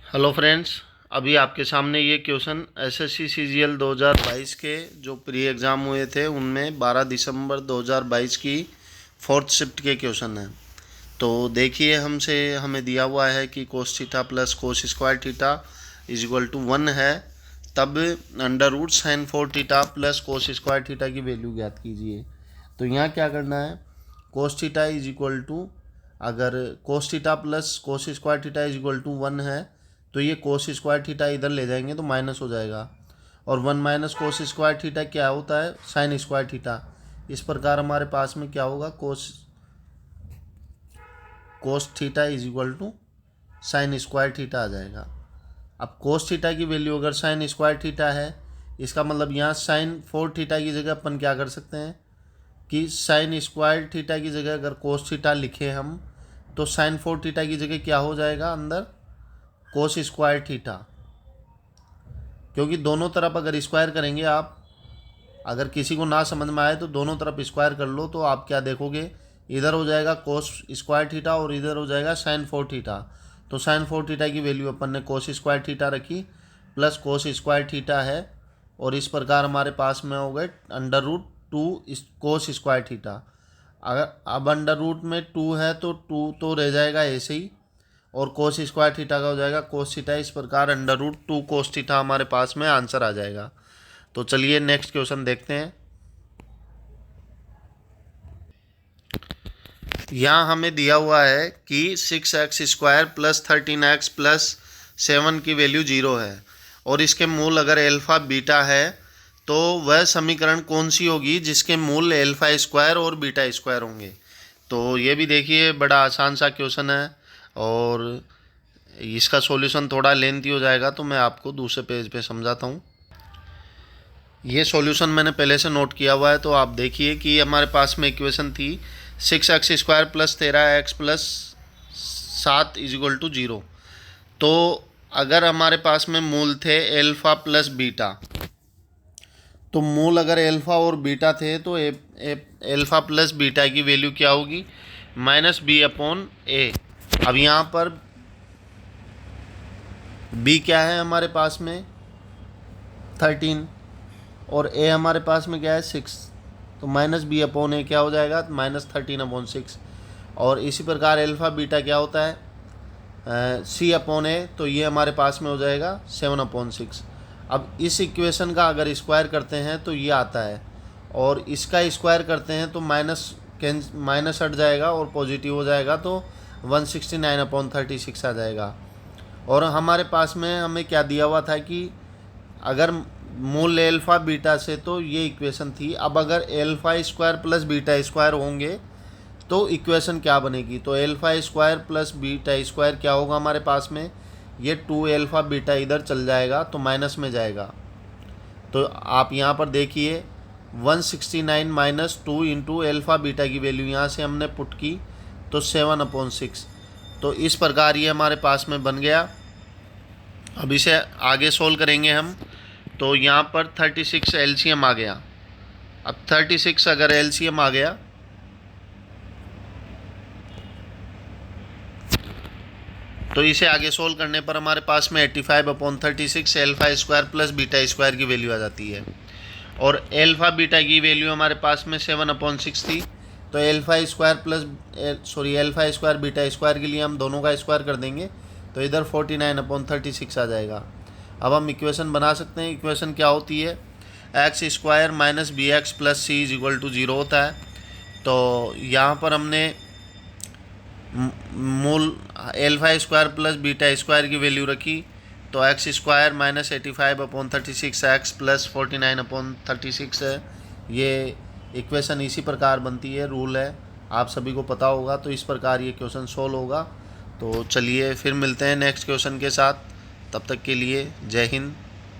Hello friends, अभी आपके सामने ये क्वेश्चन एसएससी सीजीएल 2022 के जो प्री एग्ज़ाम हुए थे उनमें 12 दिसंबर 2022 की फोर्थ शिफ्ट के क्वेश्चन हैं। तो देखिए, हमें दिया हुआ है कि cos theta plus cos square theta is equal to 1 है, तब under root sine 4 theta plus cos square theta की वैल्यू ज्ञात कीजिए। तो यहाँ क्या करना है, cos theta is equal to, अगर cos theta plus cos square theta is equal to 1 है तो ये कोस स्क्वायर थीटा इधर ले जाएंगे तो माइनस हो जाएगा, और 1 माइनस कोस स्क्वायर थीटा क्या होता है, साइन स्क्वायर थीटा। इस प्रकार हमारे पास में क्या होगा, cos theta is equal to sine square theta आ जाएगा। अब कोस थीटा की वैल्यू अगर साइन स्क्वायर थीटा है, इसका मतलब यहाँ साइन 4 थीटा की जगह अपन क्या कर सकते हैं कि साइन स्क्वायर थीटा की जगह अगर कोस थीटा लिखे हम, तो साइन 4 थीटा की जगह क्या हो जाएगा अंदर, कोस स्क्वायर थीटा। क्योंकि दोनों तरफ अगर स्क्वायर करेंगे आप, अगर किसी को ना समझ में आए तो दोनों तरफ स्क्वायर कर लो, तो आप क्या देखोगे, इधर हो जाएगा कोस स्क्वायर थीटा और इधर हो जाएगा साइन 4 थीटा। तो साइन 4 थीटा की वैल्यू अपन ने कोस स्क्वायर थीटा रखी प्लस कोस स्क्वायर थीटा है, और इस प्रकार हमारे पास में हो गए under root 2 cos square theta. अगर अब अंडर रूट में 2 है तो 2 तो रह जाएगा ऐसे ही, और कोस स्क्वायर थीटा का हो जाएगा कोस थीटा। इस प्रकार अंडर रूट 2 कोस थीटा हमारे पास में आंसर आ जाएगा। तो चलिए नेक्स्ट क्वेश्चन देखते हैं। यहाँ हमें दिया हुआ है कि 6x square plus 13x plus 7 की वैल्यू 0 है, और इसके मूल अगर एल्फ़ा बीटा है तो वह समीकरण कौन सी होगी जिसके मूल एल्फ़ा स्क्वायर और बीटा स्क्वायर होंगे। तो ये भी देखिए, बड़ा आसान सा क्वेश्चन है, और इसका सॉल्यूशन थोड़ा लेंथी हो जाएगा तो मैं आपको दूसरे पेज पे समझाता हूँ। ये सॉल्यूशन मैंने पहले से नोट किया हुआ है, तो आप देखिए कि हमारे पास में इक्वेशन थी 6x square plus 13x plus 7 is equal to 0। तो अगर हमारे पास में मूल थे एल्फ़ा प्लस बीटा, तो मूल अगर एल्फ़ा और बीटा थे तो एल्फ़ा प्लस बीटा की वैल्यू क्या होगी, माइनस बी अपॉन ए। अब यहाँ पर b क्या है हमारे पास में 13, और a हमारे पास में क्या है 6, तो माइनस बी अपॉन ए क्या हो जाएगा, माइनस 13 अपॉन 6। और इसी प्रकार एल्फ़ा बीटा क्या होता है c अपॉन ए, तो ये हमारे पास में हो जाएगा 7 अपॉन 6। अब इस इक्वेशन का अगर स्क्वायर करते हैं तो ये आता है, और इसका स्क्वायर करते हैं तो माइनस हट जाएगा और पॉजिटिव हो जाएगा, तो 169 अपॉन 36 आ जाएगा। और हमारे पास में हमें क्या दिया हुआ था कि अगर मूल एल्फ़ा बीटा से, तो ये इक्वेशन थी। अब अगर alpha square plus beta square होंगे तो इक्वेशन क्या बनेगी, तो alpha square plus beta square क्या होगा हमारे पास में, ये 2 एल्फ़ा बीटा इधर चल जाएगा तो माइनस में जाएगा। तो आप यहाँ पर देखिए 169 माइनस 2 इंटू एल्फ़ा बीटा की वैल्यू यहाँ से हमने पुट की तो 7 अपॉन 6। तो इस प्रकार ये हमारे पास में बन गया। अब इसे आगे सोल्व करेंगे हम, तो यहाँ पर 36 एलसीएम आ गया। अब 36 अगर एलसीएम आ गया तो इसे आगे सोल्व करने पर हमारे पास में 85 upon 36 alpha square plus beta square की वैल्यू आ जाती है, और एल्फ़ा बीटा की वैल्यू हमारे पास में 7 अपॉन 6 थी। तो एल्फ़ा स्क्वायर बीटा स्क्वायर के लिए हम दोनों का स्क्वायर कर देंगे, तो इधर 49 अपॉन 36 आ जाएगा। अब हम इक्वेशन बना सकते हैं। इक्वेशन क्या होती है, x square minus b x plus c is equal to 0 होता है। तो यहाँ पर हमने मूल alpha square plus beta square की वैल्यू रखी, तो x square minus 85 upon 36 x plus 49 upon 36 है। ये इक्वेशन इसी प्रकार बनती है, रूल है, आप सभी को पता होगा। तो इस प्रकार ये क्वेश्चन सोल्व होगा। तो चलिए फिर मिलते हैं नेक्स्ट क्वेश्चन के साथ, तब तक के लिए जय हिंद।